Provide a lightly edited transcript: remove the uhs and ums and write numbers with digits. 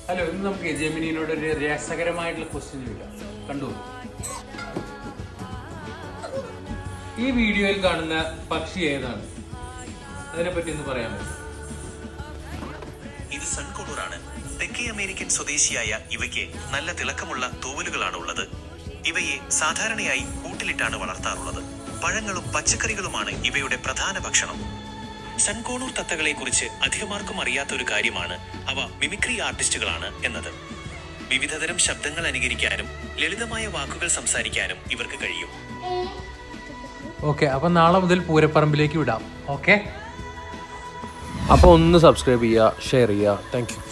Hello, ഇന്ന് നമുക്ക് ജെമിനിയോട് ഒരു രസകരമായിട്ടുള്ള ക്വസ്റ്റ്യൻ ചോദിക്കാം. കണ്ടു. ഈ വീഡിയോയിൽ കാണുന്ന പക്ഷി ഏതാണ്? അതിനെപ്പറ്റി ഒന്ന് പറയാമോ? ഇത് സൺകോണൂറാണ്. തെക്കേ അമേരിക്കൻ സ്വദേശിയായ ഇവയ്ക്ക് നല്ല തിളക്കമുള്ള തൂവലുകളാണ് ഉള്ളത്. ഇവയെ സാധാരണയായി കൂട്ടിലിട്ടാണ് വളർത്താറുള്ളത്. പഴങ്ങളും പച്ചക്കറികളുമാണ് ഇവയുടെ പ്രധാന ഭക്ഷണം. സൺകോണൂർ തത്തകളെ കുറിച്ച് അധികമാർക്കും അറിയാത്തൊരു കാര്യമാണ് അവ മിമിക്രി ആർട്ടിസ്റ്റുകളാണ് എന്നത്. വിവിധതരം ശബ്ദങ്ങൾ അനുകരിക്കാനും ലളിതമായ വാക്കുകൾ സംസാരിക്കാനും ഇവർക്ക് കഴിയും. ഓക്കെ, അപ്പം നാളെ മുതൽ പൂരപ്പറമ്പിലേക്ക് വിടാം. ഓക്കെ, അപ്പോൾ ഒന്ന് സബ്സ്ക്രൈബ് ചെയ്യുക, ഷെയർ ചെയ്യുക. Thank you.